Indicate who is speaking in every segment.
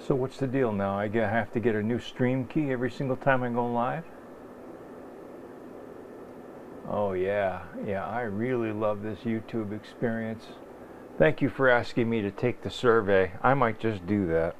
Speaker 1: So what's the deal now? I have to get a new stream key every single time I go live? Oh yeah, I really love this YouTube experience. Thank you for asking me to take the survey. I might just do that.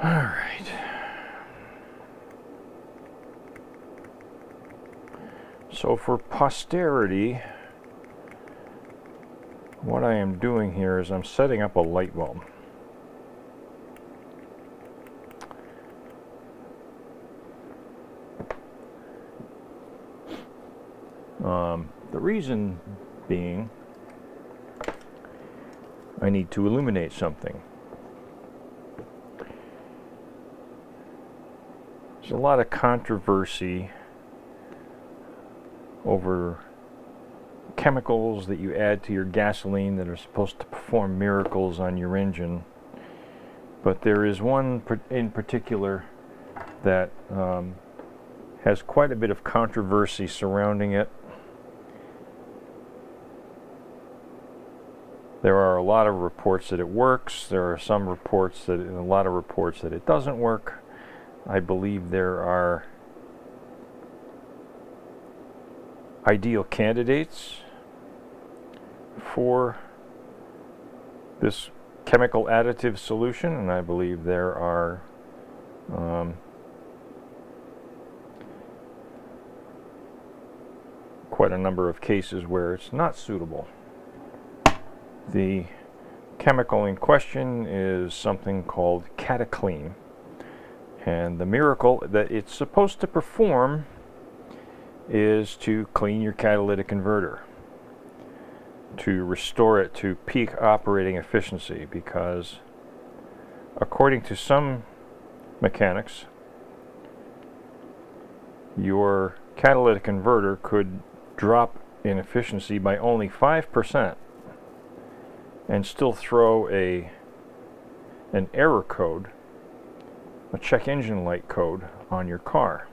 Speaker 1: All right. So for posterity, what I am doing here is I'm setting up a light bulb. The reason being, I need to illuminate something. There's a lot of controversy over chemicals that you add to your gasoline that are supposed to perform miracles on your engine. But there is one in particular that has quite a bit of controversy surrounding it. There are a lot of reports that it works. There are some reports that, a lot of reports that it doesn't work. I believe there are ideal candidates for this chemical additive solution, and I believe there are quite a number of cases where it's not suitable. The chemical in question is something called cataclean, and the miracle that it's supposed to perform is to clean your catalytic converter, to restore it to peak operating efficiency, because according to some mechanics, your catalytic converter could drop in efficiency by only 5% and still throw an error code, a check engine light code, on your car.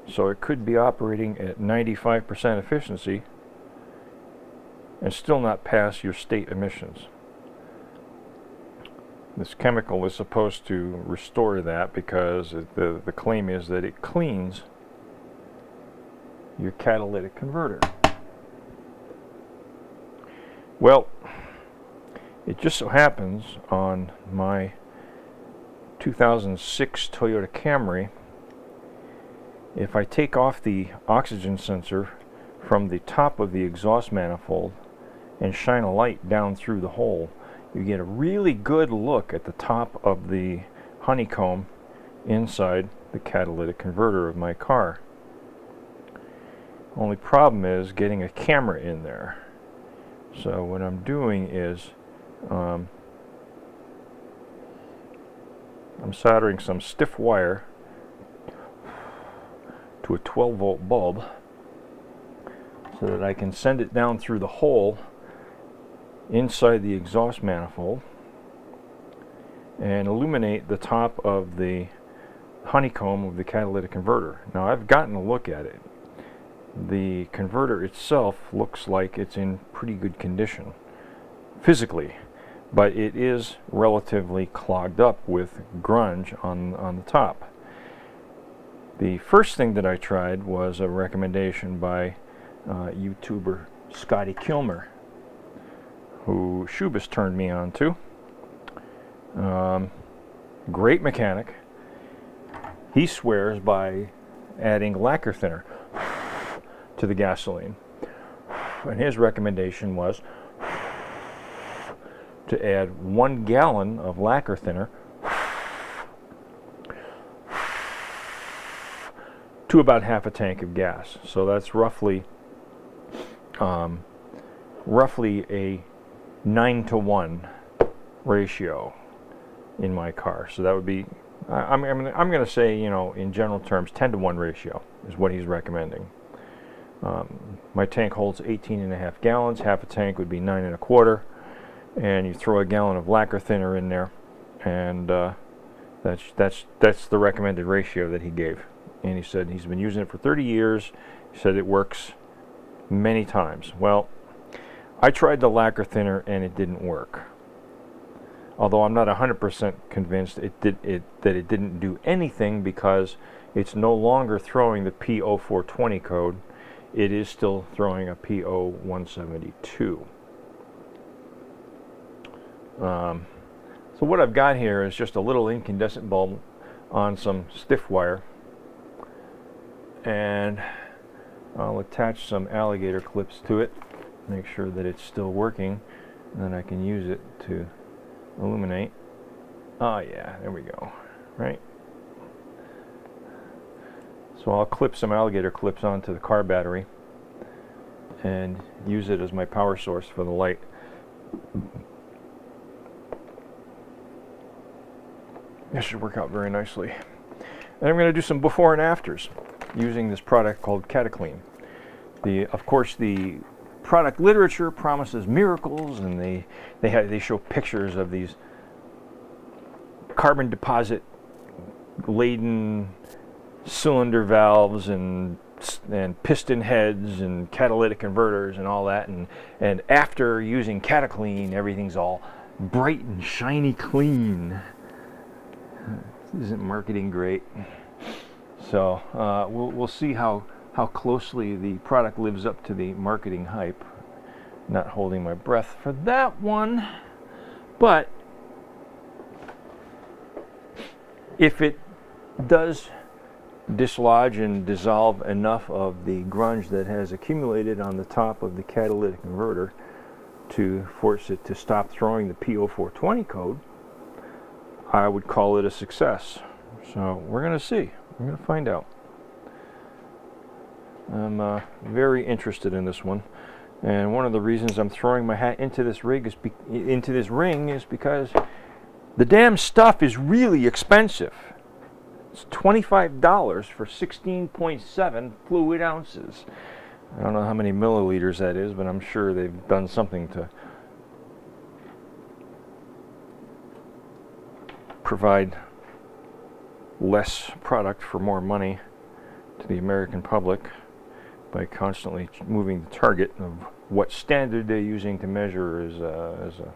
Speaker 1: So it could be operating at 95% efficiency and still not pass your state emissions. This chemical is supposed to restore that because the claim is that it cleans your catalytic converter. Well, it just so happens on my 2006 Toyota Camry, if I take off the oxygen sensor from the top of the exhaust manifold and shine a light down through the hole, you get a really good look at the top of the honeycomb inside the catalytic converter of my car. Only problem is getting a camera in there. So what I'm doing is I'm soldering some stiff wire to a 12-volt bulb so that I can send it down through the hole inside the exhaust manifold and illuminate the top of the honeycomb of the catalytic converter. Now, I've gotten a look at it. The converter itself looks like it's in pretty good condition physically, but it is relatively clogged up with grunge on the top. The first thing that I tried was a recommendation by YouTuber Scotty Kilmer, who Shubis turned me on to. Great mechanic. He swears by adding lacquer thinner to the gasoline, and his recommendation was to add 1 gallon of lacquer thinner to about half a tank of gas. So that's roughly a 9-to-1 ratio in my car. So that would be, I'm going to say, you know, in general terms, 10-to-1 ratio is what he's recommending. My tank holds 18.5 gallons. Half a tank would be 9.25, and you throw a gallon of lacquer thinner in there, and that's the recommended ratio that he gave. And he said he's been using it for 30 years. He said it works many times. Well, I tried the lacquer thinner and it didn't work. Although I'm not 100% convinced that it didn't do anything, because it's no longer throwing the P0420 code. It is still throwing a P0172. So what I've got here is just a little incandescent bulb on some stiff wire, and I'll attach some alligator clips to it, make sure that it's still working, and then I can use it to illuminate. Oh yeah, there we go, right? So I'll clip some alligator clips onto the car battery and use it as my power source for the light. This should work out very nicely. And I'm going to do some before and afters using this product called Cataclean. Of course, the product literature promises miracles, and they show pictures of these carbon deposit laden cylinder valves and piston heads and catalytic converters and all that, and after using Cataclean, everything's all bright and shiny clean. Isn't marketing great? So we'll see how closely the product lives up to the marketing hype. Not holding my breath for that one, but if it does dislodge and dissolve enough of the grunge that has accumulated on the top of the catalytic converter to force it to stop throwing the P0420 code, I would call it a success. So we're going to see. We're going to find out. I'm very interested in this one, and one of the reasons I'm throwing my hat into this ring is because the damn stuff is really expensive. It's $25 for 16.7 fluid ounces. I don't know how many milliliters that is, but I'm sure they've done something to provide less product for more money to the American public by constantly moving the target of what standard they're using to measure as a